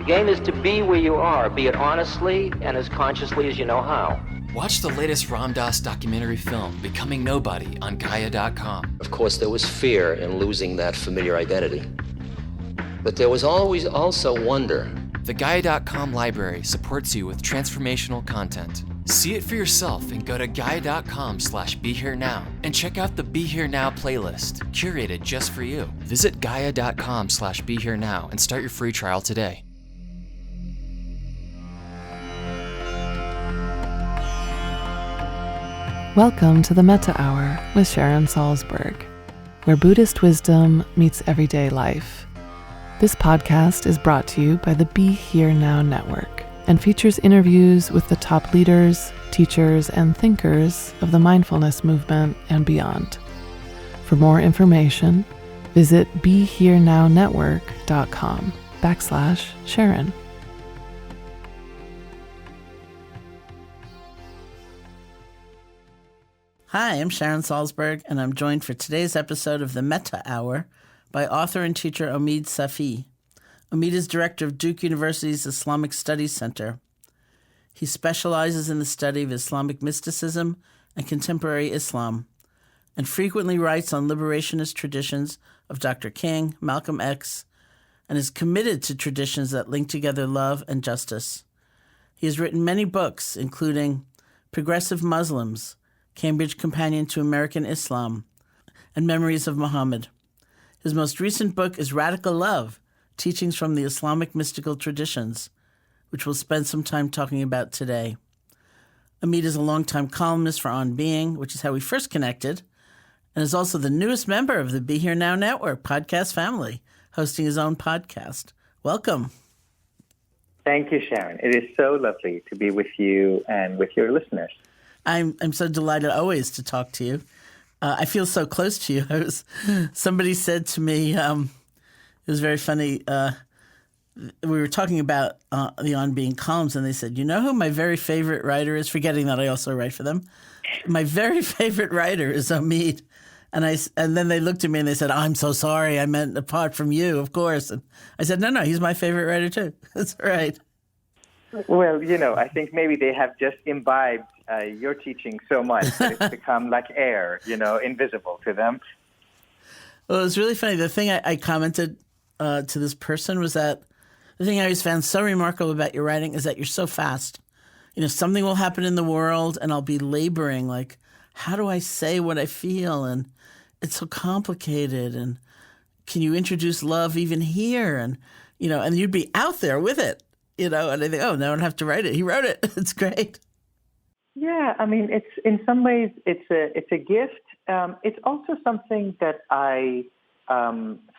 The game is to be where you are, be it honestly and as consciously as you know how. Watch the latest Ram Dass documentary film, Becoming Nobody, on Gaia.com. Of course, there was fear in losing that familiar identity. But there was always also wonder. The Gaia.com library supports you with transformational content. See it for yourself and go to Gaia.com/BeHereNow and check out the Be Here Now playlist, curated just for you. Visit Gaia.com/BeHereNow and start your free trial today. Welcome to the Metta Hour with Sharon Salzberg, where Buddhist wisdom meets everyday life. This podcast is brought to you by the Be Here Now Network and features interviews with the top leaders, teachers, and thinkers of the mindfulness movement and beyond. For more information, visit BeHereNowNetwork.com/Sharon. Hi, I'm Sharon Salzberg, and I'm joined for today's episode of the Metta Hour by author and teacher Omid Safi. Omid is director of Duke University's Islamic Studies Center. He specializes in the study of Islamic mysticism and contemporary Islam, and frequently writes on liberationist traditions of Dr. King, Malcolm X, and is committed to traditions that link together love and justice. He has written many books, including Progressive Muslims, Cambridge Companion to American Islam, and Memories of Muhammad. His most recent book is Radical Love, Teachings from the Islamic Mystical Traditions, which we'll spend some time talking about today. Omid is a longtime columnist for On Being, which is how we first connected, and is also the newest member of the Be Here Now Network podcast family, hosting his own podcast. Welcome. Thank you, Sharon. It is so lovely to be with you and with your listeners. I'm so delighted always to talk to you. I feel so close to you. Somebody said to me, it was very funny. We were talking about the On Being columns, and they said, "You know who my very favorite writer is?" Forgetting that I also write for them. My very favorite writer is Omid, and then they looked at me and they said, "I'm so sorry. I meant apart from you, of course." And I said, "No, he's my favorite writer too." That's all right. Well, I think maybe they have just imbibed your teaching so much that it's become like air, invisible to them. Well, it was really funny. The thing I commented to this person was that the thing I always found so remarkable about your writing is that you're so fast. Something will happen in the world and I'll be laboring, like, how do I say what I feel? And it's so complicated. And can you introduce love even here? And, and you'd be out there with it, and I think, oh, no, I don't have to write it. He wrote it. It's great. Yeah, I mean, it's in some ways it's a gift. It's also something that I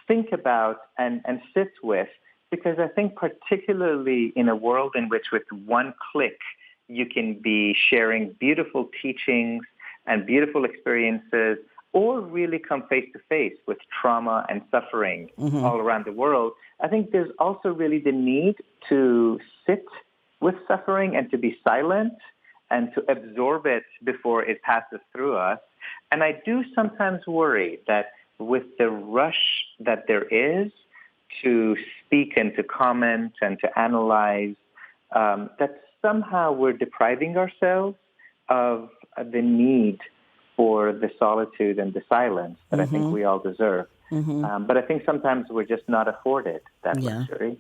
think about and sit with, because I think particularly in a world in which with one click you can be sharing beautiful teachings and beautiful experiences, or really come face to face with trauma and suffering all around the world, I think there's also really the need to sit with suffering and to be silent and to absorb it before it passes through us. And I do sometimes worry that with the rush that there is to speak and to comment and to analyze, that somehow we're depriving ourselves of the need for the solitude and the silence that I think we all deserve. But I think sometimes we're just not afforded that luxury.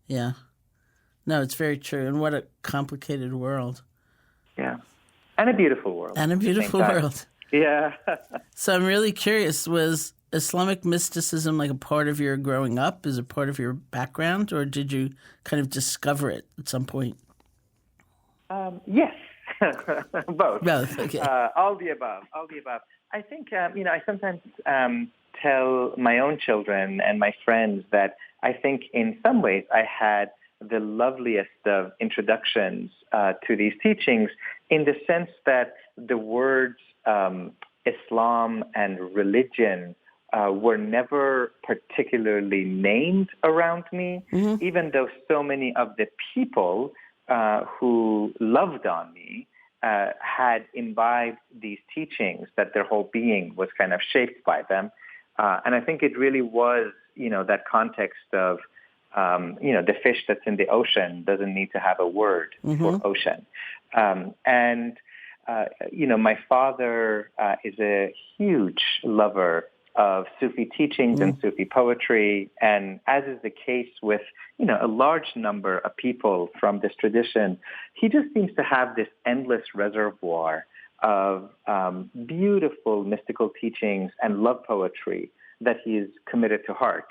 Yeah. No, it's very true. And what a complicated world. Yeah. And a beautiful world. And a beautiful world. Yeah. So I'm really curious, was Islamic mysticism like a part of your growing up? Is it part of your background? Or did you kind of discover it at some point? Yes. Both. Both, okay. All the above. I think, I sometimes tell my own children and my friends that I think in some ways I had the loveliest of introductions to these teachings, in the sense that the words Islam and religion were never particularly named around me, even though so many of the people who loved on me had imbibed these teachings, that their whole being was kind of shaped by them. And I think it really was, that context of The fish that's in the ocean doesn't need to have a word for ocean. My father is a huge lover of Sufi teachings and Sufi poetry, and as is the case with, a large number of people from this tradition, he just seems to have this endless reservoir of beautiful mystical teachings and love poetry that he is committed to heart.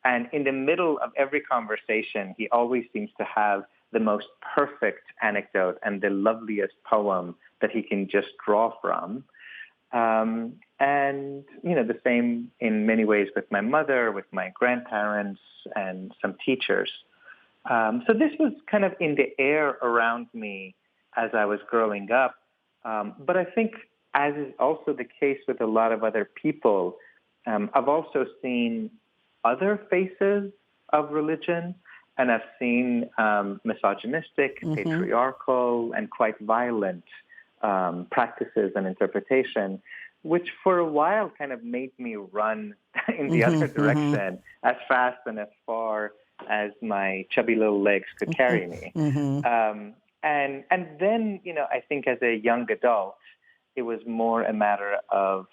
And in the middle of every conversation, he always seems to have the most perfect anecdote and the loveliest poem that he can just draw from. The same in many ways with my mother, with my grandparents, and some teachers. So this was kind of in the air around me as I was growing up. But I think, as is also the case with a lot of other people, I've also seen other faces of religion, and I've seen misogynistic, patriarchal, and quite violent practices and interpretation, which for a while kind of made me run in the other direction as fast and as far as my chubby little legs could carry me. And then, I think as a young adult, it was more a matter of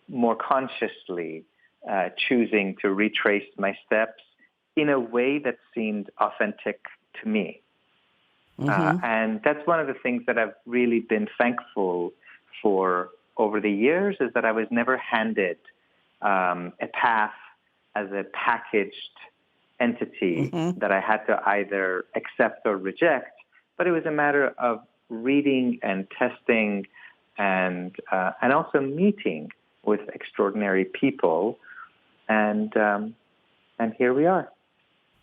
more consciously choosing to retrace my steps in a way that seemed authentic to me. And that's one of the things that I've really been thankful for over the years, is that I was never handed a path as a packaged entity that I had to either accept or reject, but it was a matter of reading and testing and also meeting with extraordinary people, and here we are.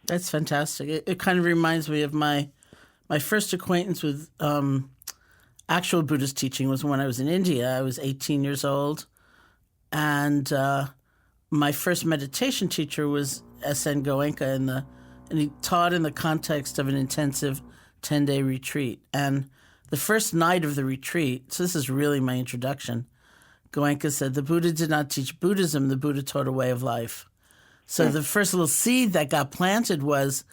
That's fantastic. It kind of reminds me of my first acquaintance with actual Buddhist teaching was when I was in India. I was 18 years old, and my first meditation teacher was S.N. Goenka, and he taught in the context of an intensive 10-day retreat. And the first night of the retreat, so this is really my introduction, Goenka said, the Buddha did not teach Buddhism, the Buddha taught a way of life. So the first little seed that got planted was,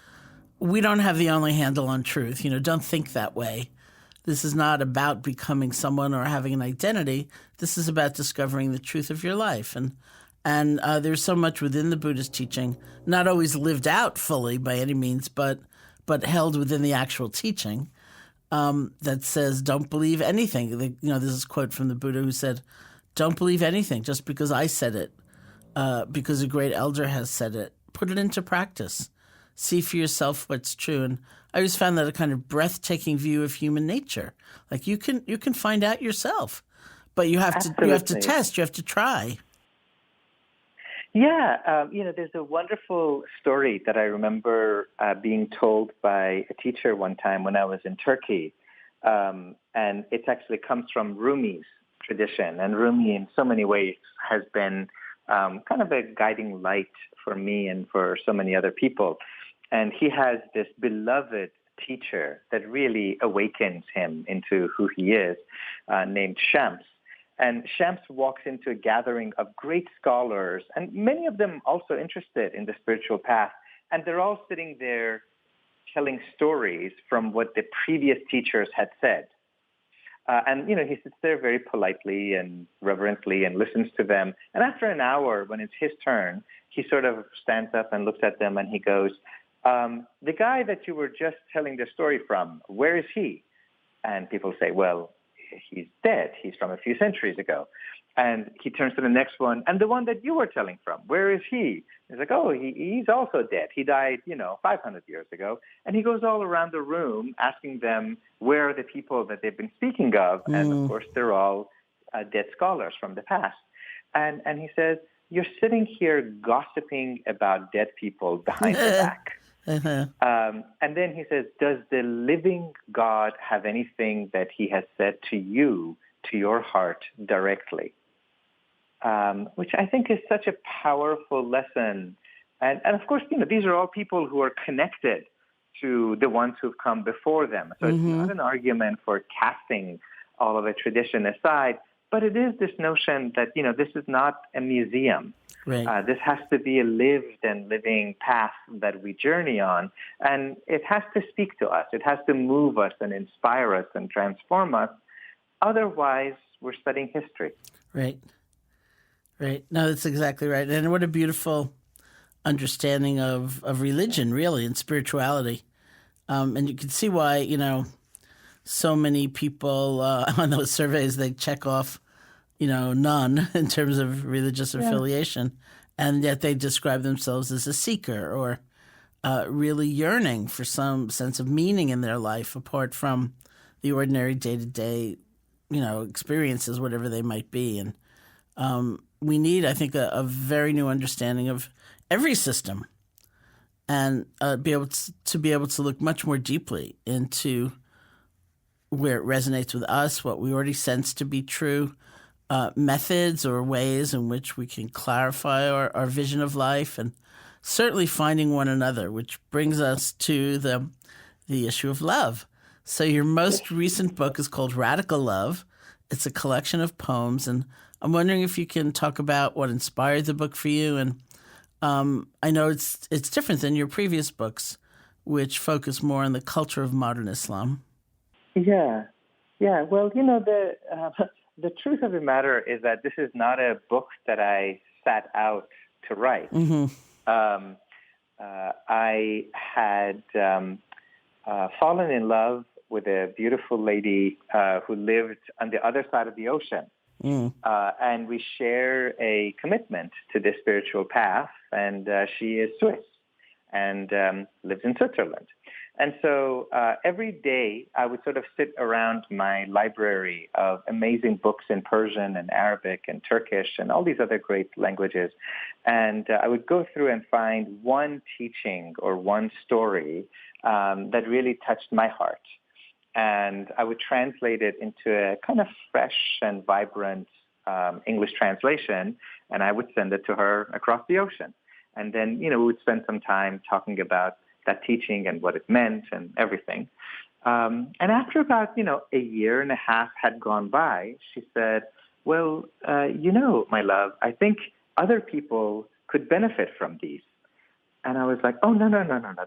we don't have the only handle on truth. Don't think that way. This is not about becoming someone or having an identity. This is about discovering the truth of your life. And there's so much within the Buddhist teaching, not always lived out fully by any means, but held within the actual teaching, that says, don't believe anything. There's this quote from the Buddha who said, don't believe anything just because I said it, because a great elder has said it. Put it into practice. See for yourself what's true. And I always found that a kind of breathtaking view of human nature. Like you can find out yourself, but you have to test, you have to try. Yeah, there's a wonderful story that I remember being told by a teacher one time when I was in Turkey, and it actually comes from Rumi's tradition. And Rumi, in so many ways, has been kind of a guiding light for me and for so many other people. And he has this beloved teacher that really awakens him into who he is, named Shams. And Shams walks into a gathering of great scholars, and many of them also interested in the spiritual path. And they're all sitting there telling stories from what the previous teachers had said. And he sits there very politely and reverently and listens to them. And after an hour, when it's his turn, he sort of stands up and looks at them and he goes, the guy that you were just telling the story from, where is he? And people say, well, he's dead. He's from a few centuries ago. And he turns to the next one, and the one that you were telling from, where is he? He's like, oh, he's also dead. He died, 500 years ago. And he goes all around the room asking them, where are the people that they've been speaking of? And of course, they're all dead scholars from the past. And he says, you're sitting here gossiping about dead people behind their back. And then he says, does the living God have anything that he has said to you, to your heart directly? Which I think is such a powerful lesson. And of course, these are all people who are connected to the ones who've come before them. So it's not an argument for casting all of the tradition aside, But it is this notion that, this is not a museum. Right. This has to be a lived and living path that we journey on. And it has to speak to us. It has to move us and inspire us and transform us. Otherwise, we're studying history. Right. Right. No, that's exactly right. And what a beautiful understanding of religion, really, and spirituality. And you can see why, so many people on those surveys, they check off, none in terms of religious affiliation, and yet they describe themselves as a seeker or really yearning for some sense of meaning in their life apart from the ordinary day-to-day, experiences, whatever they might be. And we need, I think, a very new understanding of every system and be able to look much more deeply into where it resonates with us, what we already sense to be true, methods or ways in which we can clarify our vision of life, and certainly finding one another, which brings us to the issue of love. So your most recent book is called Radical Love. It's a collection of poems, and I'm wondering if you can talk about what inspired the book for you. And I know it's different than your previous books, which focus more on the culture of modern Islam. Yeah. Well, the truth of the matter is that this is not a book that I sat out to write. Mm-hmm. I had fallen in love with a beautiful lady who lived on the other side of the ocean. And we share a commitment to this spiritual path, and she is Swiss and lives in Switzerland. And so every day I would sort of sit around my library of amazing books in Persian and Arabic and Turkish and all these other great languages. And I would go through and find one teaching or one story that really touched my heart. And I would translate it into a kind of fresh and vibrant English translation, and I would send it to her across the ocean. And then, we would spend some time talking about that teaching and what it meant and everything. And after about, a year and a half had gone by, she said, well, my love, I think other people could benefit from these. And I was like, oh, no.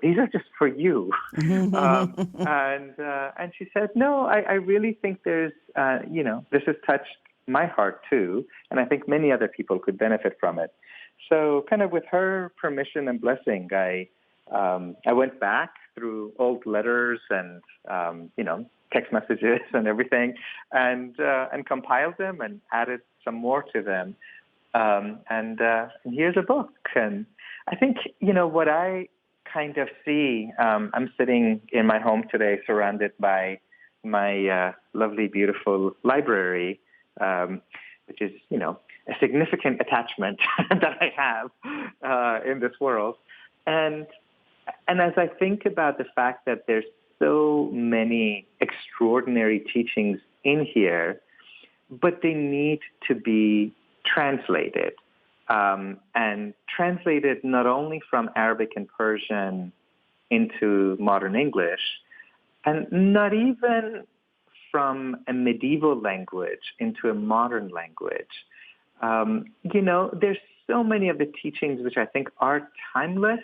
These are just for you. And she said, no, I really think there's, this has touched my heart too. And I think many other people could benefit from it. So kind of with her permission and blessing, I went back through old letters and, text messages and everything and compiled them and added some more to them. And here's a book. And I think, what I kind of see, I'm sitting in my home today surrounded by my lovely, beautiful library, which is, a significant attachment that I have in this world. And as I think about the fact that there's so many extraordinary teachings in here, but they need to be translated. And translated not only from Arabic and Persian into modern English, and not even from a medieval language into a modern language. There's so many of the teachings which I think are timeless,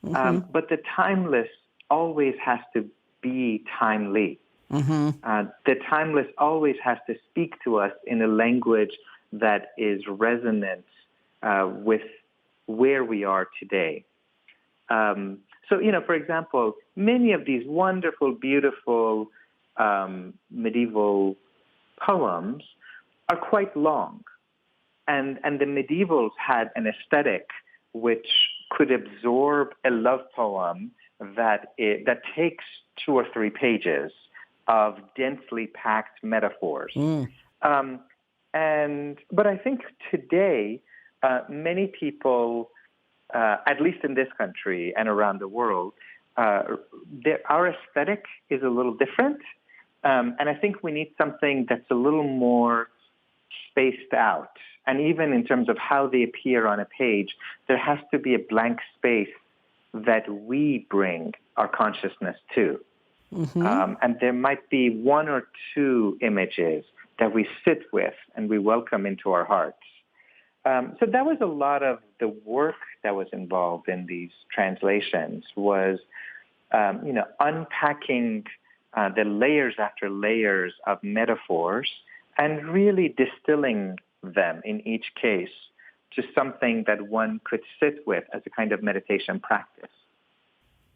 but the timeless always has to be timely. The timeless always has to speak to us in a language that is resonant with where we are today. So, for example, many of these wonderful, beautiful medieval poems are quite long. And the medievals had an aesthetic which could absorb a love poem that takes 2 or 3 pages of densely packed metaphors. But I think today, many people, at least in this country and around the world, our aesthetic is a little different. And I think we need something that's a little more spaced out. And even in terms of how they appear on a page, there has to be a blank space that we bring our consciousness to. And there might be 1 or 2 images that we sit with and we welcome into our hearts. So that was a lot of the work that was involved in these translations, was unpacking the layers after layers of metaphors and really distilling them in each case to something that one could sit with as a kind of meditation practice.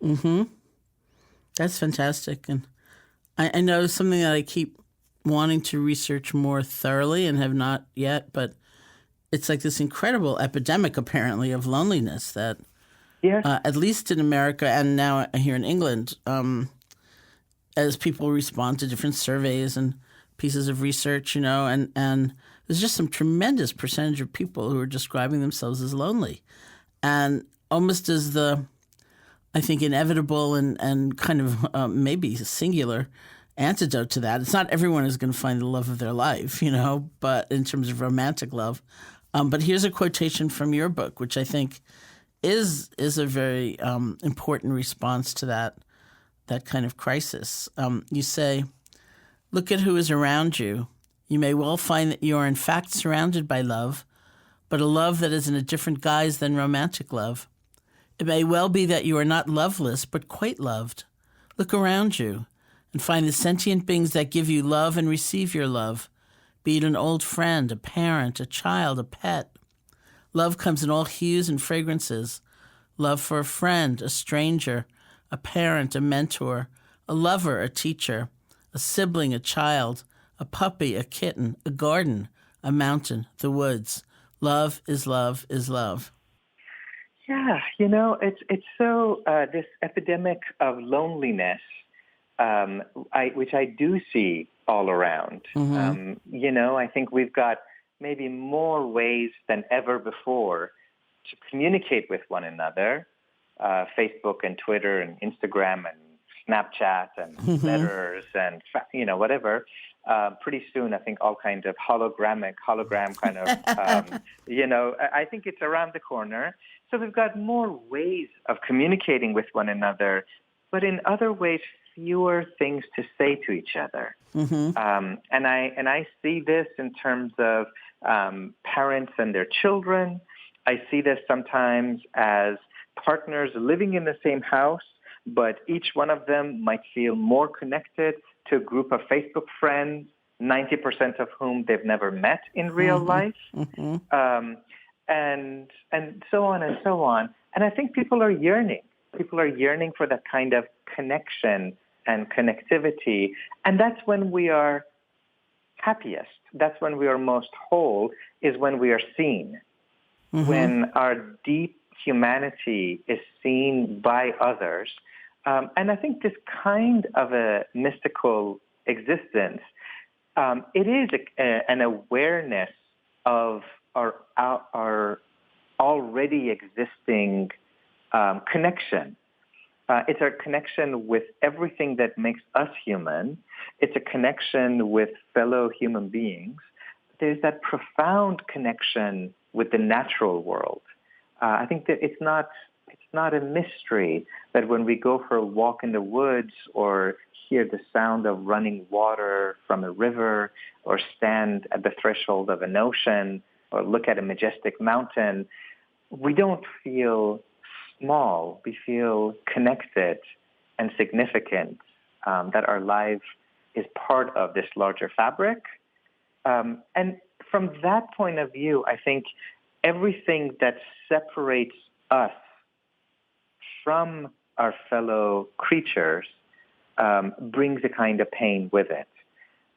Mm-hmm. That's fantastic. And I know something that I keep wanting to research more thoroughly and have not yet, but it's like this incredible epidemic, apparently, of loneliness that, at least in America and now here in England, as people respond to different surveys and pieces of research, and there's just some tremendous percentage of people who are describing themselves as lonely. And almost as the, I think, inevitable and kind of maybe singular antidote to that, it's not everyone is going to find the love of their life, but in terms of romantic love. But here's a quotation from your book, which I think is a very important response to that kind of crisis. You say, "Look at who is around you. You may well find that you are in fact surrounded by love, but a love that is in a different guise than romantic love. It may well be that you are not loveless, but quite loved. Look around you and find the sentient beings that give you love and receive your love, be it an old friend, a parent, a child, a pet. Love comes in all hues and fragrances. Love for a friend, a stranger, a parent, a mentor, a lover, a teacher, a sibling, a child, a puppy, a kitten, a garden, a mountain, the woods. Love is love is love." Yeah, it's so, this epidemic of loneliness, which I do see all around. Mm-hmm. I think we've got maybe more ways than ever before to communicate with one another, Facebook and Twitter and Instagram and Snapchat and letters and, whatever. Pretty soon, I think all kinds of hologram kind of, I think it's around the corner. So we've got more ways of communicating with one another, but in other ways, fewer things to say to each other. Mm-hmm. And I see this in terms of parents and their children. I see this sometimes as partners living in the same house, but each one of them might feel more connected to a group of Facebook friends, 90% of whom they've never met in real life, and so on and so on. And I think people are yearning. People are yearning for that kind of connection and connectivity. And that's when we are happiest. That's when we are most whole, is when we are seen. When our deep humanity is seen by others. And I think this kind of a mystical existence, it is an awareness of our already existing connection. It's our connection with everything that makes us human. It's a connection with fellow human beings. There's that profound connection with the natural world. I think that it's not a mystery that when we go for a walk in the woods or hear the sound of running water from a river or stand at the threshold of an ocean or look at a majestic mountain, we don't feel small. We feel connected and significant, that our life is part of this larger fabric. And from that point of view, I think everything that separates us from our fellow creatures brings a kind of pain with it.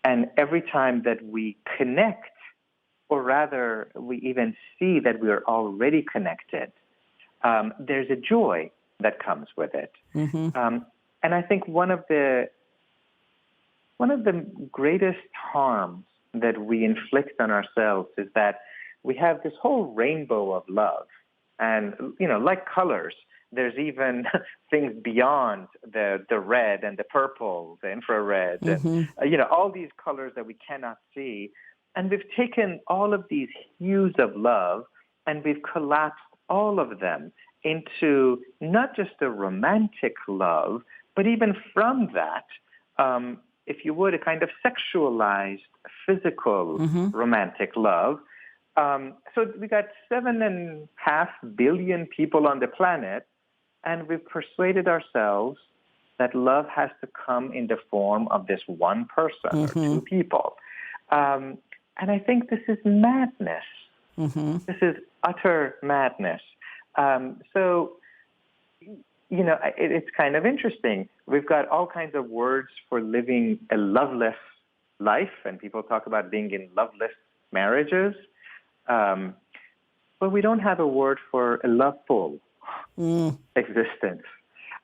And every time that we connect, or rather we even see that we are already connected, there's a joy that comes with it. And I think one of the greatest harms that we inflict on ourselves is that we have this whole rainbow of love. And, like colors, there's even things beyond the red and the purple, the infrared, and, all these colors that we cannot see. And we've taken all of these hues of love and we've collapsed all of them into not just a romantic love, but even from that, if you would, a kind of sexualized, physical, romantic love. So we got 7.5 billion people on the planet, and we've persuaded ourselves that love has to come in the form of this one person or two people. And I think this is madness. This is utter madness. So, it's kind of interesting. We've got all kinds of words for living a loveless life, and people talk about being in loveless marriages. But we don't have a word for a loveful existence.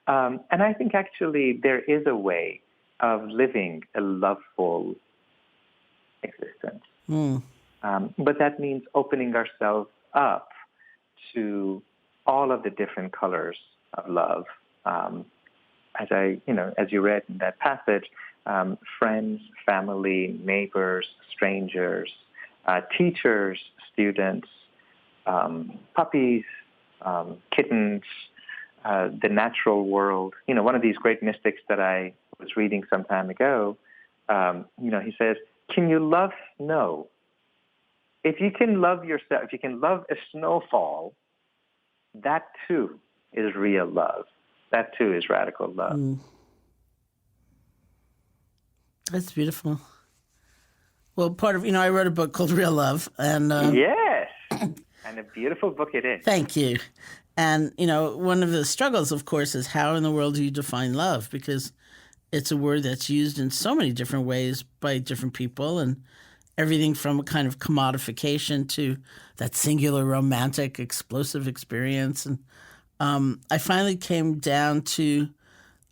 And I think actually there is a way of living a loveful existence. But that means opening ourselves up to all of the different colors of love. As you read in that passage, friends, family, neighbors, strangers, teachers, students, puppies, kittens, the natural world. One of these great mystics that I was reading some time ago, he says, can you love snow? If you can love yourself, if you can love a snowfall, that too is real love. That too is radical love. That's beautiful. Well, part of, I wrote a book called Real Love. And yes, and a beautiful book it is. Thank you. And, one of the struggles, of course, is how in the world do you define love? Because it's a word that's used in so many different ways by different people, and everything from a kind of commodification to that singular romantic explosive experience. And I finally came down to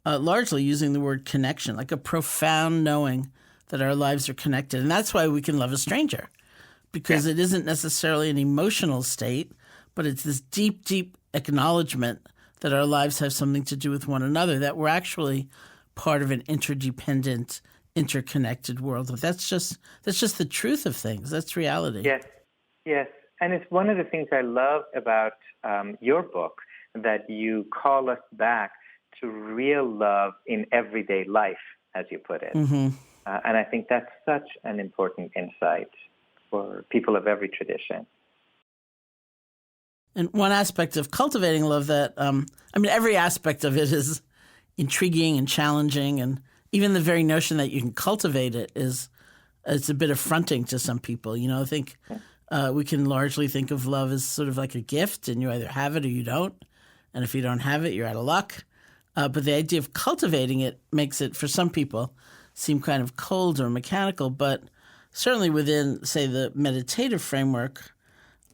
largely using the word connection, like a profound knowing that our lives are connected. And that's why we can love a stranger, because it isn't necessarily an emotional state, but it's this deep, deep acknowledgement that our lives have something to do with one another, that we're actually part of an interdependent, interconnected world. That's just the truth of things. That's reality. Yes. And it's one of the things I love about your book, that you call us back to real love in everyday life, as you put it. And I think that's such an important insight for people of every tradition. And one aspect of cultivating love that, every aspect of it is intriguing and challenging, and even the very notion that you can cultivate it it's a bit affronting to some people. I think we can largely think of love as sort of like a gift, and you either have it or you don't. And if you don't have it, you're out of luck. But the idea of cultivating it makes it, for some people, seem kind of cold or mechanical. But certainly within, say, the meditative framework,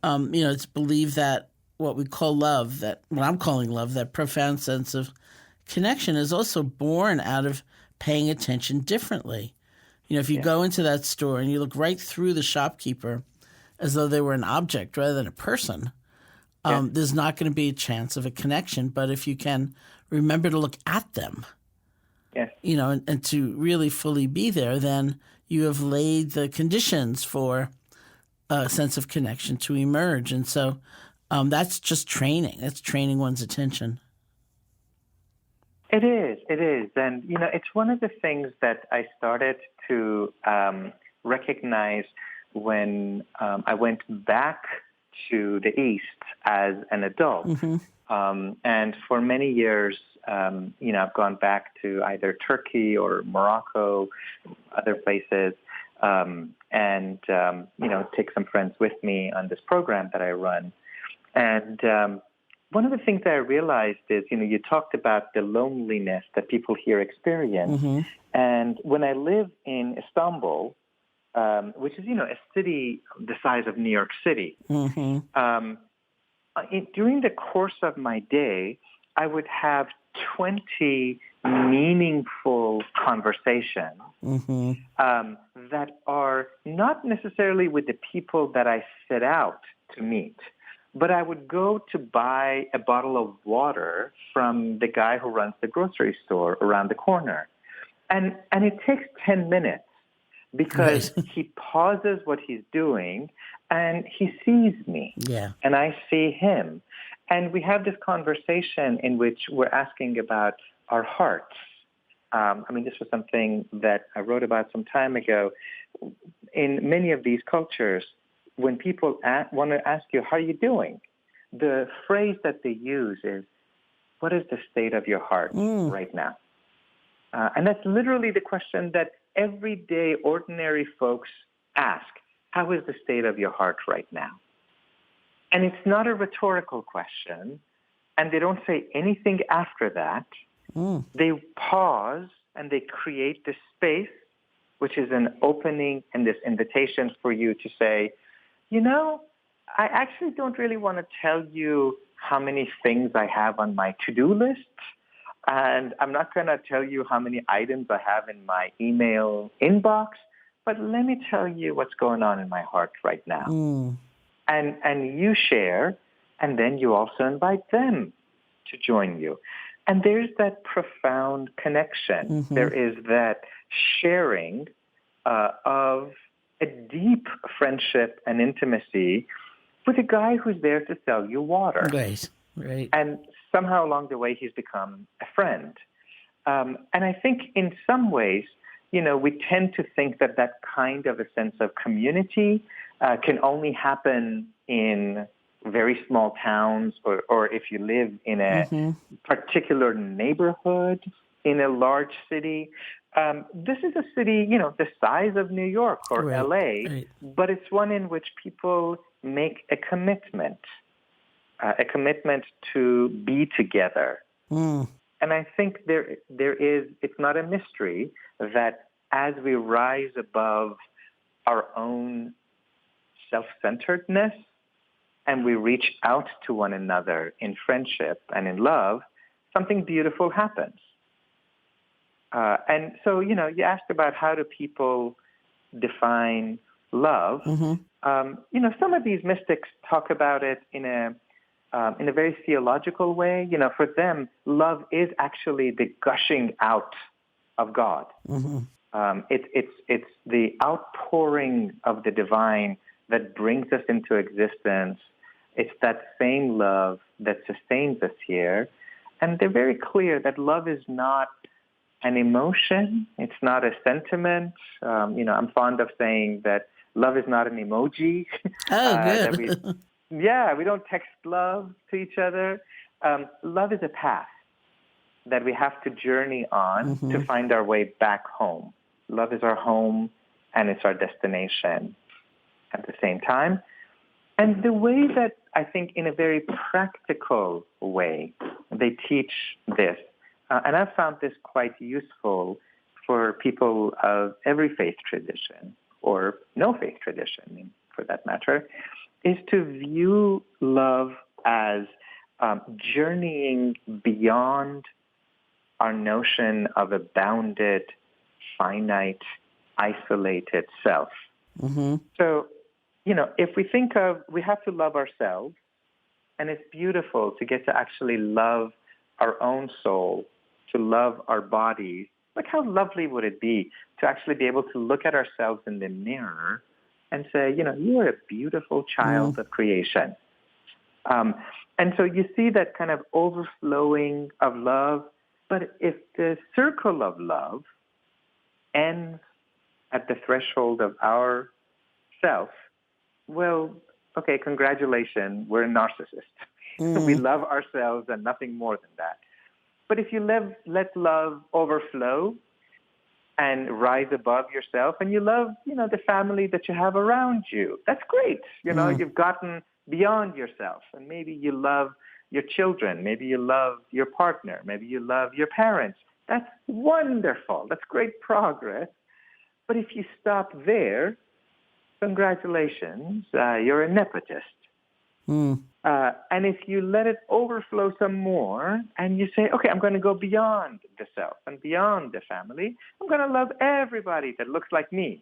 it's believed that what we call love, what I'm calling love, that profound sense of connection, is also born out of paying attention differently. If you go into that store and you look right through the shopkeeper as though they were an object rather than a person, there's not going to be a chance of a connection. But if you can remember to look at them, and to really fully be there, then you have laid the conditions for a sense of connection to emerge. And so that's just training. That's training one's attention. It is. And, it's one of the things that I started to recognize when I went back to the East as an adult. And for many years, I've gone back to either Turkey or Morocco, other places, and take some friends with me on this program that I run. And one of the things that I realized is, you talked about the loneliness that people here experience. And when I live in Istanbul, which is, a city the size of New York City, during the course of my day, I would have 20 meaningful conversations that are not necessarily with the people that I set out to meet, but I would go to buy a bottle of water from the guy who runs the grocery store around the corner. And it takes 10 minutes because he pauses what he's doing and he sees me and I see him. And we have this conversation in which we're asking about our hearts, This was something that I wrote about some time ago. In many of these cultures, when people want to ask you, how are you doing? The phrase that they use is, what is the state of your heart right now? And that's literally the question that everyday, ordinary folks ask. How is the state of your heart right now? And it's not a rhetorical question, and they don't say anything after that. They pause and they create this space, which is an opening and this invitation for you to say, I actually don't really want to tell you how many things I have on my to-do list, and I'm not going to tell you how many items I have in my email inbox, but let me tell you what's going on in my heart right now. And you share, and then you also invite them to join you. And there's that profound connection. There is that sharing of a deep friendship and intimacy with a guy who's there to sell you water. Right. And somehow along the way, he's become a friend. And I think in some ways, we tend to think that kind of a sense of community can only happen in very small towns, or if you live in a particular neighborhood in a large city. This is a city, the size of New York or LA, but it's one in which people make a commitment to be together. And I think there is, it's not a mystery that as we rise above our own self-centeredness, and we reach out to one another in friendship and in love, something beautiful happens. And so, you asked about how do people define love. Some of these mystics talk about it in a very theological way. For them, love is actually the gushing out of God. It's the outpouring of the divine that brings us into existence. It's that same love that sustains us here. And they're very clear that love is not an emotion. It's not a sentiment. I'm fond of saying that love is not an emoji. Oh, good. We don't text love to each other. Love is a path that we have to journey on to find our way back home. Love is our home, and it's our destination at the same time. And the way that I think in a very practical way they teach this, and I've found this quite useful for people of every faith tradition, or no faith tradition for that matter, is to view love as journeying beyond our notion of a bounded, finite, isolated self. So, if we think of, we have to love ourselves, and it's beautiful to get to actually love our own soul, to love our bodies. Like, how lovely would it be to actually be able to look at ourselves in the mirror and say, you are a beautiful child of creation. And so you see that kind of overflowing of love. But if the circle of love ends at the threshold of our self, well, okay, congratulations, we're a narcissist. We love ourselves and nothing more than that. But if you let love overflow and rise above yourself, and you love, the family that you have around you, that's great. You've gotten beyond yourself, and maybe you love your children, maybe you love your partner, maybe you love your parents. That's wonderful. That's great progress. But if you stop there, congratulations, you're a nepotist. And if you let it overflow some more and you say, okay, I'm going to go beyond the self and beyond the family, I'm going to love everybody that looks like me.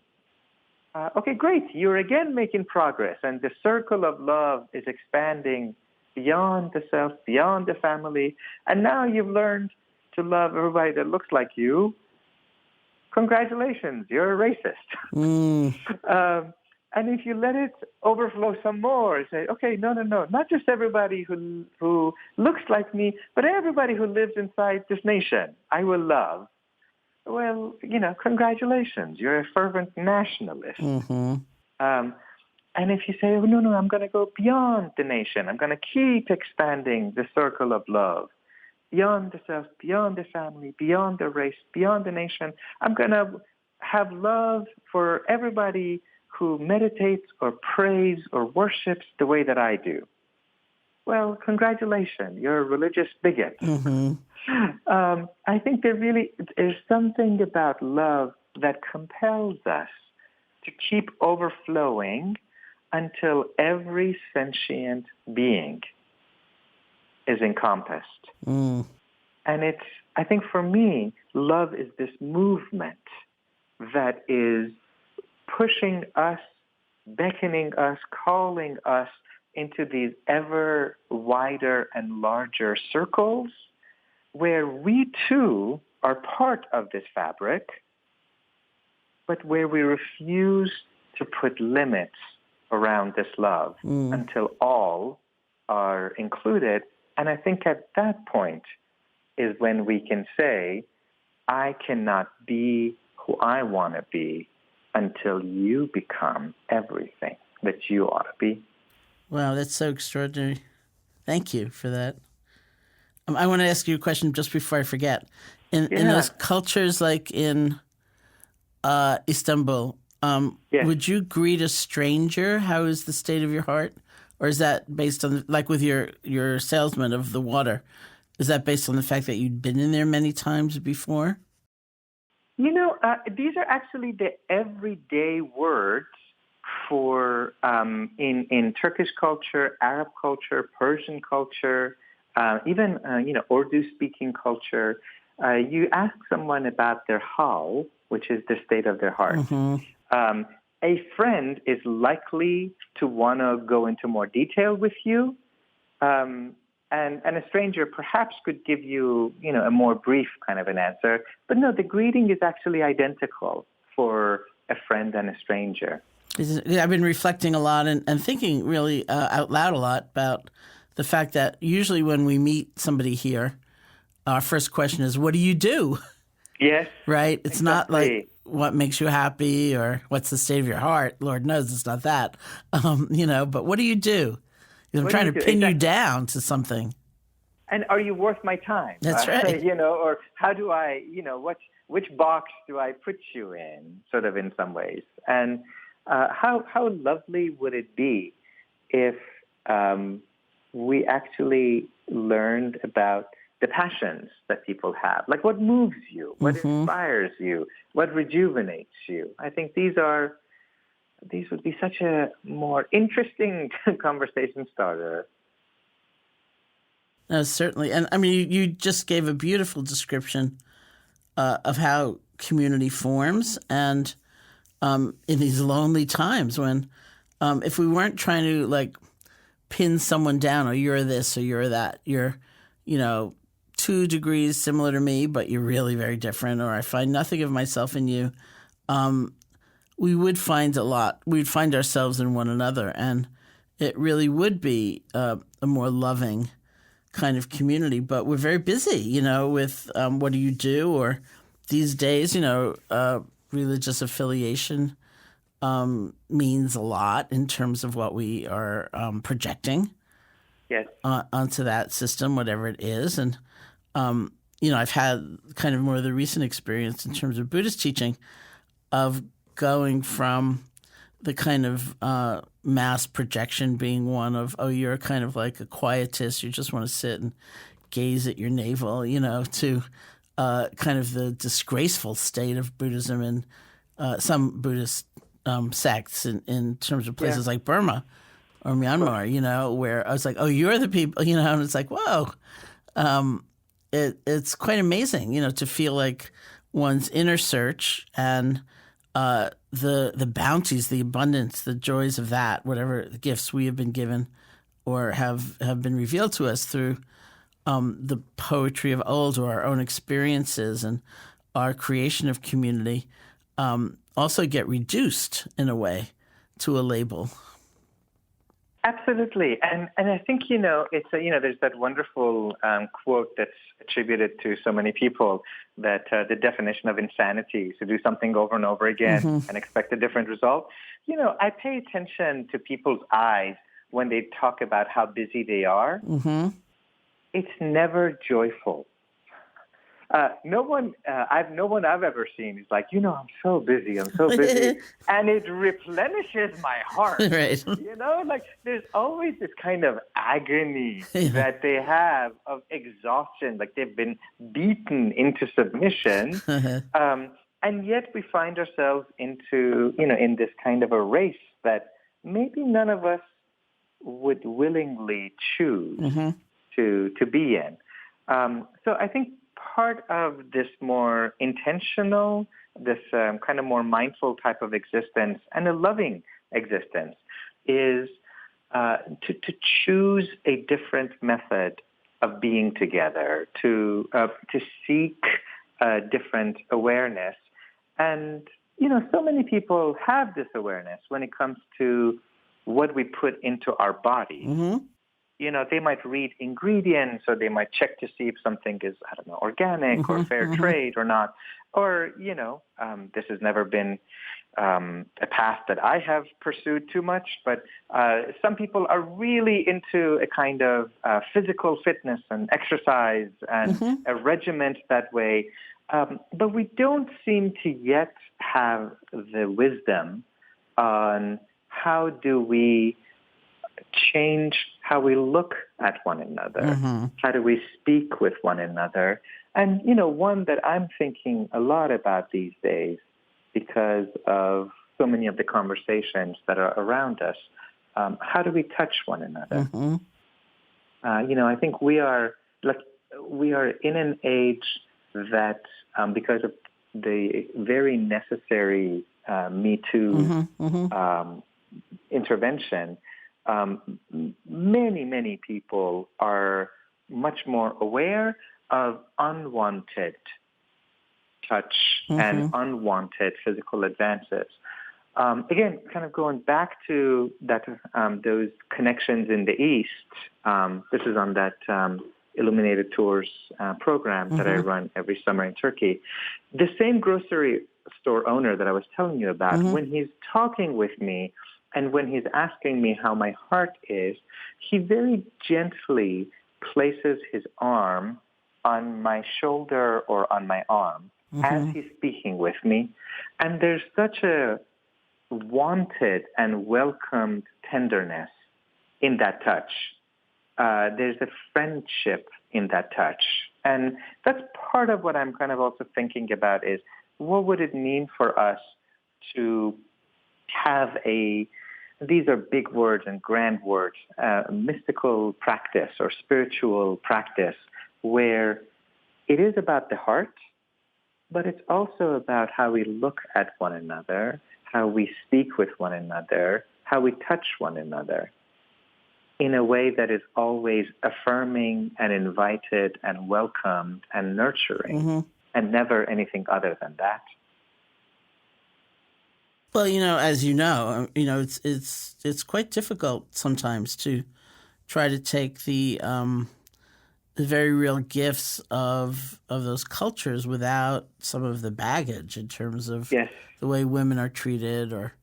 Okay, great. You're again making progress, and the circle of love is expanding beyond the self, beyond the family. And now you've learned to love everybody that looks like you. Congratulations, you're a racist. And if you let it overflow some more, say, okay, no, not just everybody who looks like me, but everybody who lives inside this nation, I will love. well, congratulations. You're a fervent nationalist. Mm-hmm. And if you say, oh, no, I'm going to go beyond the nation. I'm going to keep expanding the circle of love, beyond the self, beyond the family, beyond the race, beyond the nation. I'm going to have love for everybody who meditates or prays or worships the way that I do. Well, congratulations. You're a religious bigot. Mm-hmm. I think there really is something about love that compels us to keep overflowing until every sentient being is encompassed. Mm. And I think for me, love is this movement that is pushing us, beckoning us, calling us into these ever wider and larger circles where we too are part of this fabric, but where we refuse to put limits around this love until all are included. And I think at that point is when we can say, I cannot be who I want to be until you become everything that you ought to be. Wow, that's so extraordinary. Thank you for that. I want to ask you a question just before I forget. In those cultures like in Istanbul, would you greet a stranger? How is the state of your heart? Or is that based on, like with your salesman of the water, is that based on the fact that you'd been in there many times before? These are actually the everyday words for in Turkish culture, Arab culture, Persian culture, even Urdu-speaking culture. You ask someone about their hal, which is the state of their heart. Mm-hmm. A friend is likely to want to go into more detail with you, and a stranger perhaps could give you, a more brief kind of an answer. But no, the greeting is actually identical for a friend and a stranger. I've been reflecting a lot and thinking really out loud a lot about the fact that usually when we meet somebody here, our first question is, what do you do? Yes. Right? It's exactly. not like what makes you happy or what's the state of your heart. Lord knows it's not that. But what do you do? I'm trying to pin you down to something. And are you worth my time? That's right. Or how do I, which box do I put you in, sort of in some ways? And how lovely would it be if we actually learned about the passions that people have, like what moves you, what inspires you, what rejuvenates you. I think these would be such a more interesting conversation starter. No, certainly. And I mean, you just gave a beautiful description of how community forms and in these lonely times when if we weren't trying to pin someone down or you're this or you're that, you're, 2 degrees similar to me, but you're really very different, or I find nothing of myself in you, we would find a lot. We'd find ourselves in one another, and it really would be a more loving kind of community. But we're very busy, with what do you do? Or these days, religious affiliation means a lot in terms of what we are projecting onto that system, whatever it is. And, I've had kind of more of the recent experience in terms of Buddhist teaching of going from the kind of mass projection being one of, you're kind of like a quietist, you just want to sit and gaze at your navel, to kind of the disgraceful state of Buddhism and some Buddhist sects in terms of places like Burma or Myanmar, where I was like, you're the people, and it's like, whoa. It's quite amazing, to feel like one's inner search and the bounties, the abundance, the joys of that, whatever gifts we have been given or have been revealed to us through the poetry of old or our own experiences and our creation of community, also get reduced in a way to a label. Absolutely, and I think it's there's that wonderful quote that's attributed to so many people that the definition of insanity is to do something over and over again and expect a different result. I pay attention to people's eyes when they talk about how busy they are. It's never joyful. No one I've ever seen is like, I'm so busy, and it replenishes my heart. Right. Like there's always this kind of agony that they have of exhaustion, like they've been beaten into submission, and yet we find ourselves into, in this kind of a race that maybe none of us would willingly choose to be in. So I think part of this more intentional, this kind of more mindful type of existence and a loving existence is to choose a different method of being together, to seek different awareness. And, so many people have this awareness when it comes to what we put into our body. They might read ingredients, or they might check to see if something is, organic or fair trade or not. Or, this has never been a path that I have pursued too much, but some people are really into a kind of physical fitness and exercise and a regiment that way. But we don't seem to yet have the wisdom on how do we change how we look at one another, how do we speak with one another. And, one that I'm thinking a lot about these days because of so many of the conversations that are around us, how do we touch one another? I think we are in an age that because of the very necessary Me Too intervention, many people are much more aware of unwanted touch and unwanted physical advances. Again, kind of going back to that, those connections in the East. This is on that Illuminated Tours program that I run every summer in Turkey. The same grocery store owner that I was telling you about, when he's talking with me and when he's asking me how my heart is, he very gently places his arm on my shoulder or on my arm as he's speaking with me. And there's such a wanted and welcomed tenderness in that touch. There's a friendship in that touch. And that's part of what I'm kind of also thinking about is what would it mean for us to have these are big words and grand words, mystical practice or spiritual practice where it is about the heart, but it's also about how we look at one another, how we speak with one another, how we touch one another in a way that is always affirming and invited and welcomed and nurturing and never anything other than that. Well, as it's quite difficult sometimes to try to take the very real gifts of those cultures without some of the baggage in terms of the way women are treated or,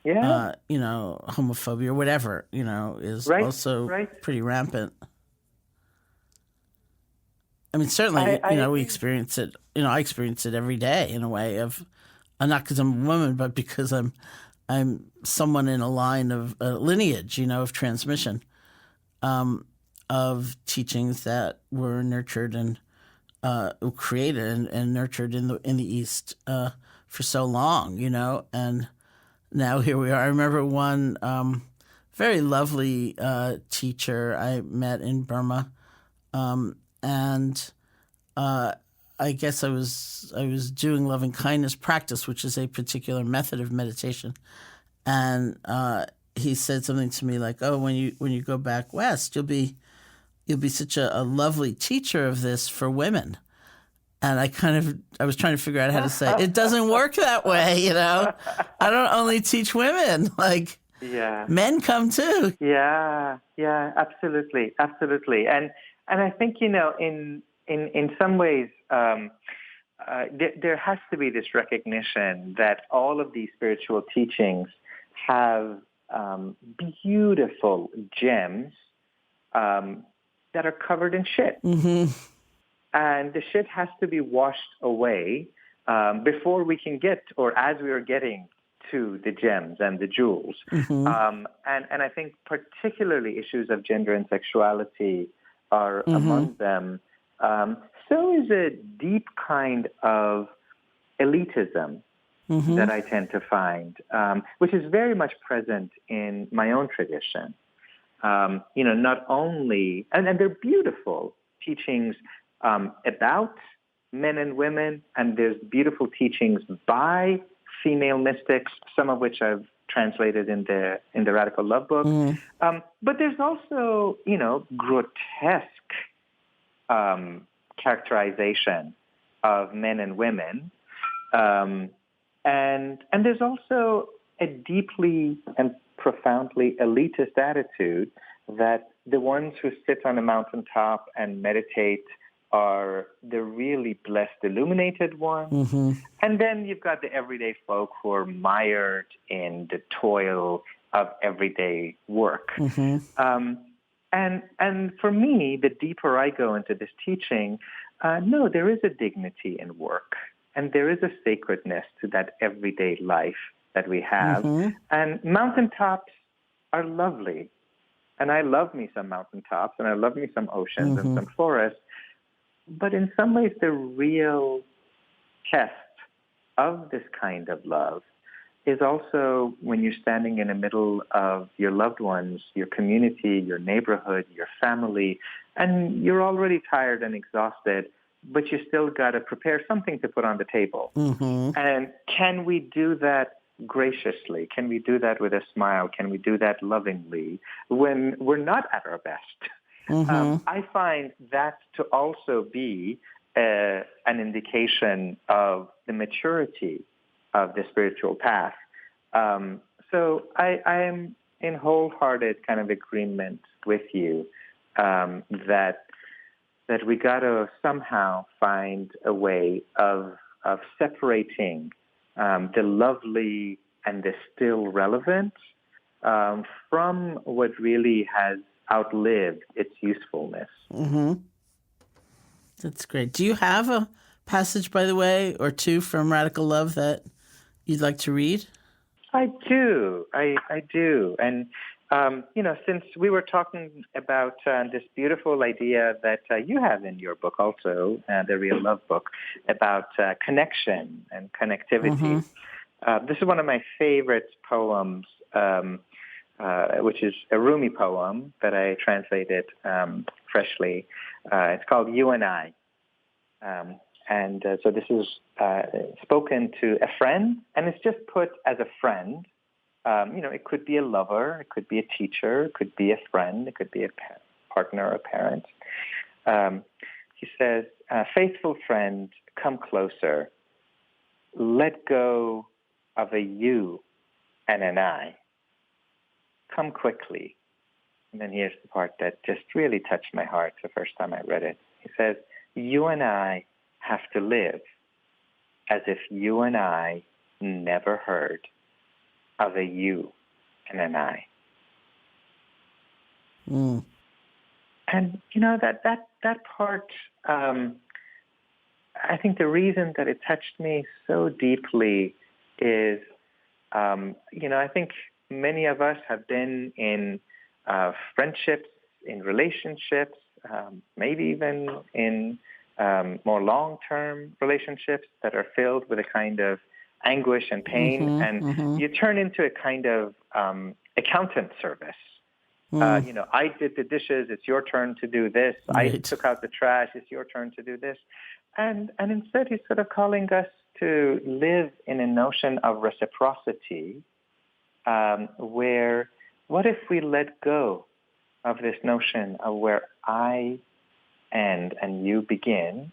homophobia or whatever, is also pretty rampant. I mean, certainly, we experience it. I experience it every day in a way of, not because I'm a woman, but because I'm someone in a line of lineage, of transmission, of teachings that were nurtured and created and nurtured in the East for so long, and now here we are. I remember one very lovely teacher I met in Burma, and I guess I was doing loving kindness practice, which is a particular method of meditation, and he said something to me like, "Oh, when you go back west, you'll be such a lovely teacher of this for women." And I was trying to figure out how to say it doesn't work that way, I don't only teach women. Like, Yeah. Men come too. Yeah, absolutely, absolutely. And I think, in some ways, there has to be this recognition that all of these spiritual teachings have beautiful gems that are covered in shit. Mm-hmm. And the shit has to be washed away before we can get, or as we are getting to the gems and the jewels. Mm-hmm. And I think particularly issues of gender and sexuality are among them. So is a deep kind of elitism that I tend to find, which is very much present in my own tradition. Not only, and they're beautiful teachings about men and women, and there's beautiful teachings by female mystics, some of which I've translated in the Radical Love book. But there's also, grotesque characterization of men and women, and there's also a deeply and profoundly elitist attitude that the ones who sit on a mountaintop and meditate are the really blessed, illuminated ones. And then you've got the everyday folk who are mired in the toil of everyday work. And for me, the deeper I go into this teaching, no, there is a dignity in work, and there is a sacredness to that everyday life that we have. And mountaintops are lovely. And I love me some mountaintops, and I love me some oceans and some forests. But in some ways, the real test of this kind of love is also when you're standing in the middle of your loved ones, your community, your neighborhood, your family, and you're already tired and exhausted, but you still got to prepare something to put on the table. And can we do that graciously? Can we do that with a smile? Can we do that lovingly when we're not at our best? I find that to also be an indication of the maturity of the spiritual path. So I am in wholehearted kind of agreement with you that we got to somehow find a way of separating the lovely and the still relevant from what really has outlived its usefulness. That's great. Do you have a passage, by the way, or two from Radical Love that you'd like to read? I do. I do. And, since we were talking about this beautiful idea that you have in your book also, the Real Love book, about connection and connectivity, this is one of my favorite poems, which is a Rumi poem that I translated freshly. It's called You and I. So this is spoken to a friend, and it's just put as a friend. It could be a lover, it could be a teacher, it could be a friend, it could be a partner or a parent. He says, faithful friend, come closer. Let go of a you and an I. Come quickly. And then here's the part that just really touched my heart the first time I read it. He says, you and I have to live as if you and I never heard of a you and an I. And, that part, I think the reason that it touched me so deeply is, I think many of us have been in friendships, in relationships, maybe even in more long-term relationships that are filled with a kind of anguish and pain, and you turn into a kind of accountant service. I did the dishes, it's your turn to do this. Right. I took out the trash, it's your turn to do this. And instead he's sort of calling us to live in a notion of reciprocity, where what if we let go of this notion of where I end and you begin,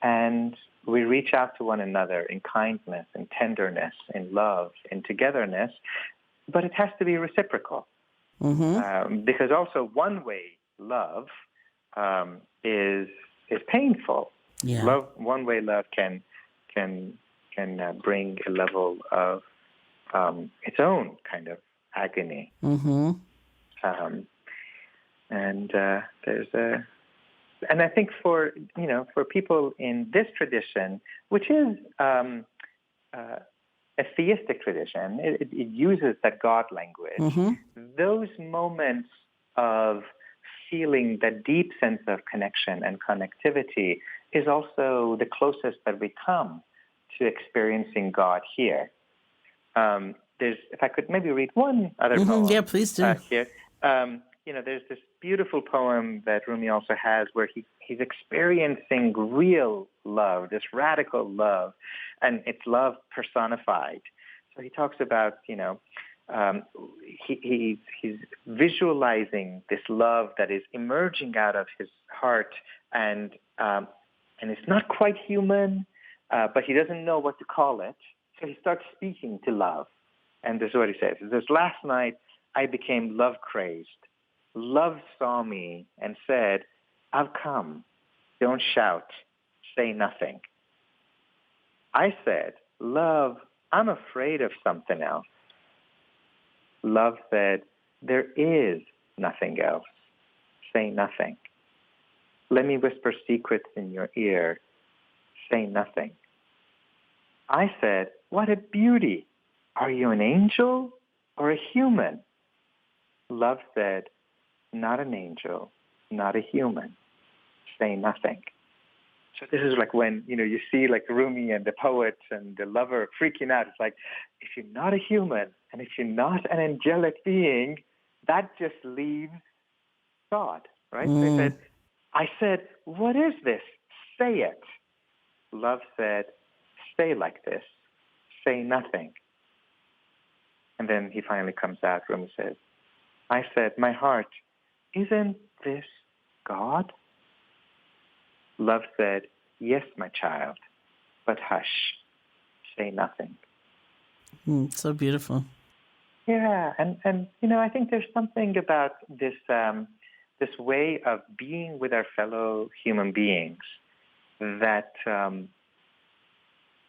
and we reach out to one another in kindness, in tenderness, in love, in togetherness, but it has to be reciprocal. Because also one-way love is painful. Yeah. One-way love can bring a level of its own kind of agony. And I think for people in this tradition, which is a theistic tradition, it uses that God language. Those moments of feeling that deep sense of connection and connectivity is also the closest that we come to experiencing God here. If I could maybe read one other poem. Yeah, please do. Here. There's this beautiful poem that Rumi also has where he's experiencing real love, this radical love, and it's love personified. So he talks about, he's visualizing this love that is emerging out of his heart, and it's not quite human, but he doesn't know what to call it. So he starts speaking to love. And this is what he says. He says, "Last night I became love-crazed. Love saw me and said, 'I've come. Don't shout. Say nothing.' I said, 'Love, I'm afraid of something else.' Love said, 'There is nothing else. Say nothing. Let me whisper secrets in your ear. Say nothing.' I said, 'What a beauty. Are you an angel or a human?' Love said, 'Not an angel, not a human. Say nothing.'" So this is like when, you see like Rumi and the poet and the lover freaking out. It's like, if you're not a human and if you're not an angelic being, that just leaves God, right? So I said, "What is this? Say it." Love said, "Stay like this. Say nothing." And then he finally comes out. Rumi says, I said, "My heart, isn't this God?" Love said, "Yes, my child, but hush, say nothing." So beautiful. Yeah, and I think there's something about this this way of being with our fellow human beings that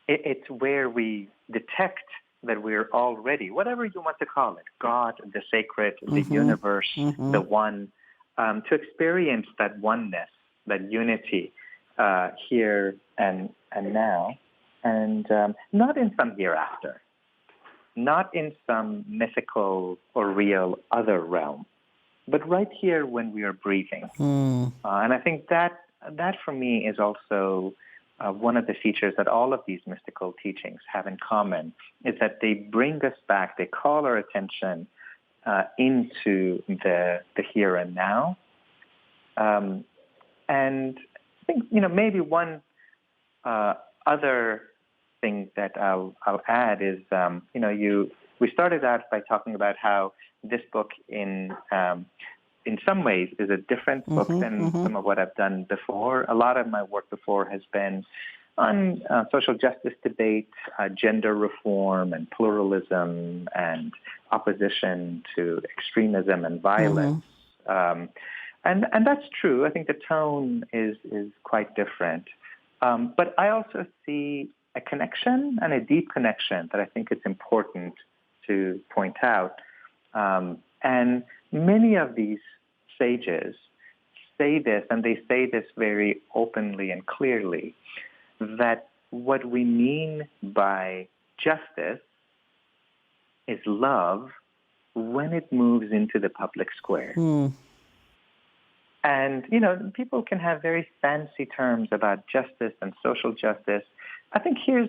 it's where we detect that we're already, whatever you want to call it, God, the sacred, the universe, the one, to experience that oneness, that unity here and now, and not in some hereafter, not in some mythical or real other realm, but right here when we are breathing. And I think that for me is also one of the features that all of these mystical teachings have in common, is that they bring us back, they call our attention into the here and now. And I think, maybe one other thing that I'll add is, we started out by talking about how this book in some ways is a different book than some of what I've done before. A lot of my work before has been on social justice debate, gender reform and pluralism and opposition to extremism and violence. And that's true. I think the tone is quite different. But I also see a connection, and a deep connection, that I think it's important to point out. And many of these sages say this, and they say this very openly and clearly, that what we mean by justice is love when it moves into the public square. And, people can have very fancy terms about justice and social justice. I think here's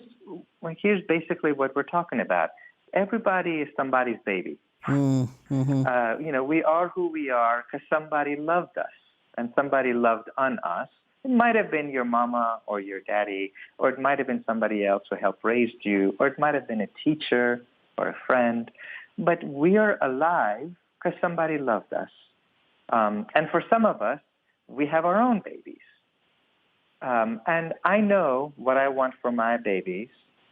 basically what we're talking about. Everybody is somebody's baby. We are who we are because somebody loved us and somebody loved on us. It might have been your mama or your daddy, or it might have been somebody else who helped raise you, or it might have been a teacher or a friend. But we are alive because somebody loved us. And for some of us, we have our own babies. And I know what I want for my babies,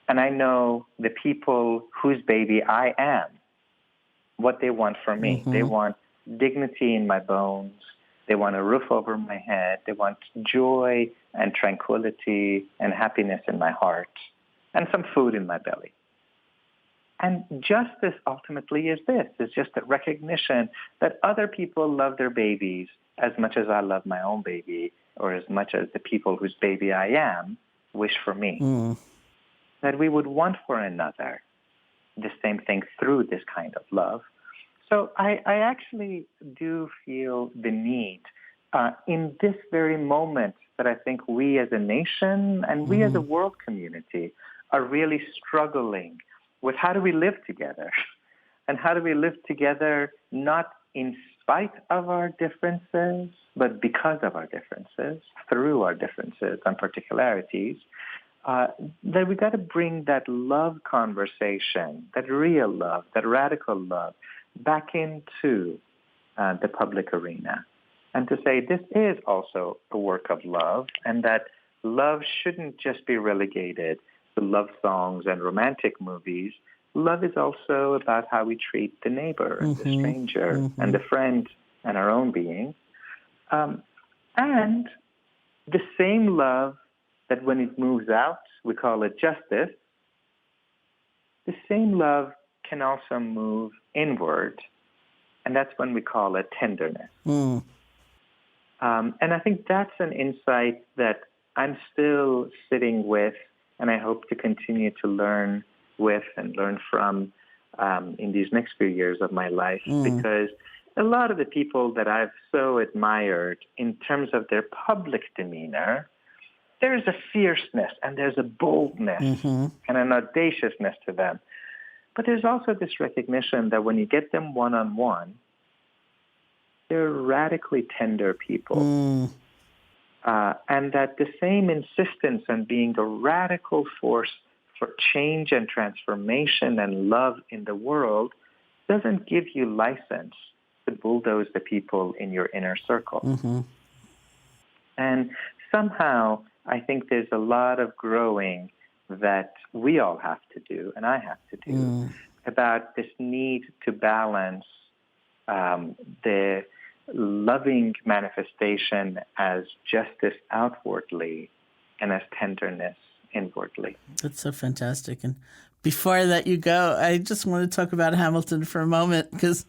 and I know the people whose baby I am. what they want from me. They want dignity in my bones. They want a roof over my head. They want joy and tranquility and happiness in my heart and some food in my belly. And justice ultimately is this. It's just a recognition that other people love their babies as much as I love my own baby, or as much as the people whose baby I am wish for me. That we would want for another the same thing through this kind of love. So I actually do feel the need in this very moment that I think we as a nation and we as a world community are really struggling with how do we live together? And how do we live together not in spite of our differences, but because of our differences, through our differences and particularities, that we got to bring that love conversation, that real love, that radical love, back into the public arena. And to say this is also a work of love, and that love shouldn't just be relegated to love songs and romantic movies. Love is also about how we treat the neighbor and the stranger and the friend and our own being. And the same love that when it moves out, we call it justice, the same love can also move inward, and that's when we call it tenderness. And I think that's an insight that I'm still sitting with, and I hope to continue to learn with and learn from in these next few years of my life, because a lot of the people that I've so admired in terms of their public demeanor, there's a fierceness and there's a boldness and an audaciousness to them. But there's also this recognition that when you get them one-on-one, they're radically tender people. And that the same insistence on being a radical force for change and transformation and love in the world doesn't give you license to bulldoze the people in your inner circle. And somehow, I think there's a lot of growing that we all have to do, and I have to do, about this need to balance the loving manifestation as justice outwardly and as tenderness inwardly. That's so fantastic. And before I let you go, I just want to talk about Hamilton for a moment, because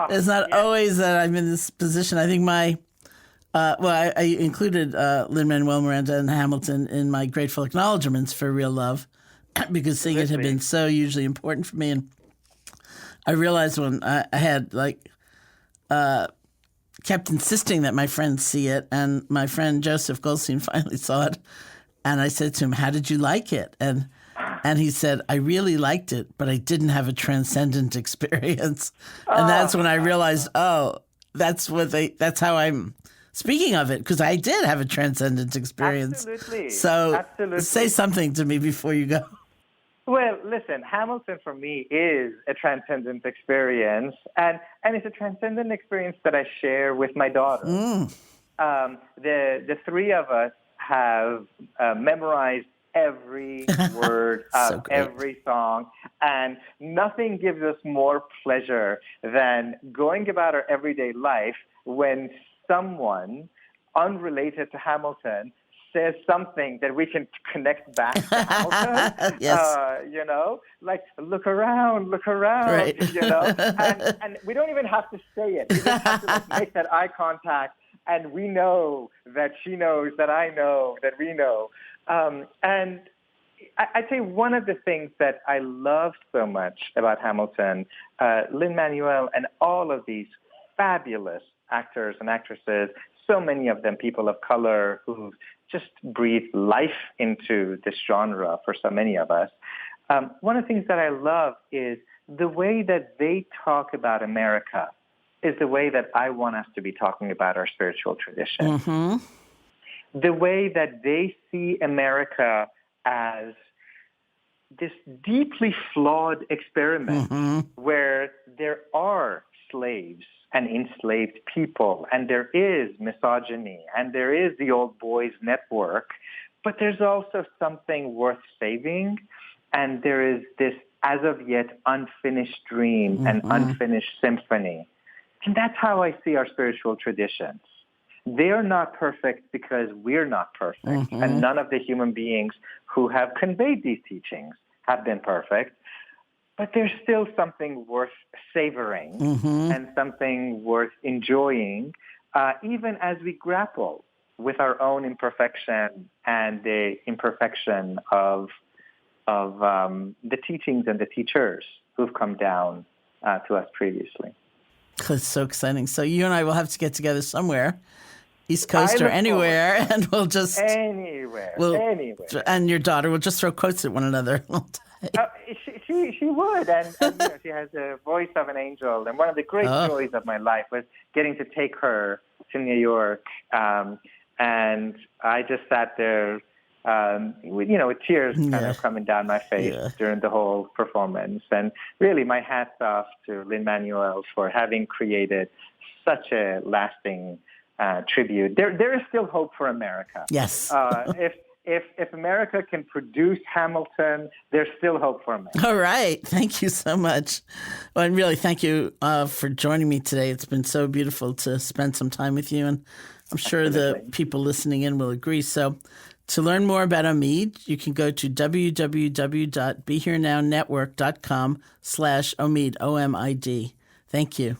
it's not always that I'm in this position. I think I included Lin-Manuel Miranda and Hamilton in my grateful acknowledgments for real love, because seeing it had been so hugely important for me. And I realized when I had kept insisting that my friends see it, and my friend Joseph Goldstein finally saw it, and I said to him, "How did you like it?" And he said, "I really liked it, but I didn't have a transcendent experience." And that's when I realized, that's how I'm speaking of it, because I did have a transcendent experience. Absolutely. So say something to me before you go. Well, listen, Hamilton for me is a transcendent experience, and it's a transcendent experience that I share with my daughter. The three of us have memorized every word of every song, and nothing gives us more pleasure than going about our everyday life when someone unrelated to Hamilton says something that we can connect back to Hamilton. Yes. Like, look around, right. And we don't even have to say it. We just have to make that eye contact, and we know that she knows, that I know, that we know. And I'd say one of the things that I love so much about Hamilton, Lin-Manuel and all of these fabulous actors and actresses, so many of them people of color who just breathe life into this genre for so many of us. One of the things that I love is the way that they talk about America is the way that I want us to be talking about our spiritual tradition. The way that they see America as this deeply flawed experiment where there are slaves and enslaved people, and there is misogyny, and there is the old boys network, but there's also something worth saving, and there is this as of yet unfinished dream and unfinished symphony. And that's how I see our spiritual traditions. They're not perfect because we're not perfect. And none of the human beings who have conveyed these teachings have been perfect. But there's still something worth savoring and something worth enjoying, even as we grapple with our own imperfection and the imperfection of the teachings and the teachers who've come down to us previously. It's so exciting. So you and I will have to get together somewhere, East Coast or anywhere, and we'll just... Anywhere. And your daughter will just throw quotes at one another. She would, and she has the voice of an angel. And one of the great joys of my life was getting to take her to New York, and I just sat there, with tears kind of coming down my face during the whole performance. And really, my hat's off to Lin-Manuel for having created such a lasting tribute. There is still hope for America. Yes. If America can produce Hamilton, there's still hope for America. All right. Thank you so much. Well, and really, thank you for joining me today. It's been so beautiful to spend some time with you, and I'm sure the people listening in will agree. So to learn more about Omid, you can go to www.BeHereNowNetwork.com/Omid, OMID. Thank you.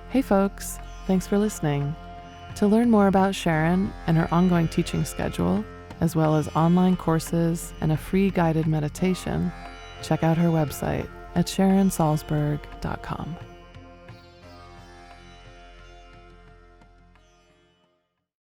Hey folks, thanks for listening. To learn more about Sharon and her ongoing teaching schedule, as well as online courses and a free guided meditation, check out her website at SharonSalzberg.com.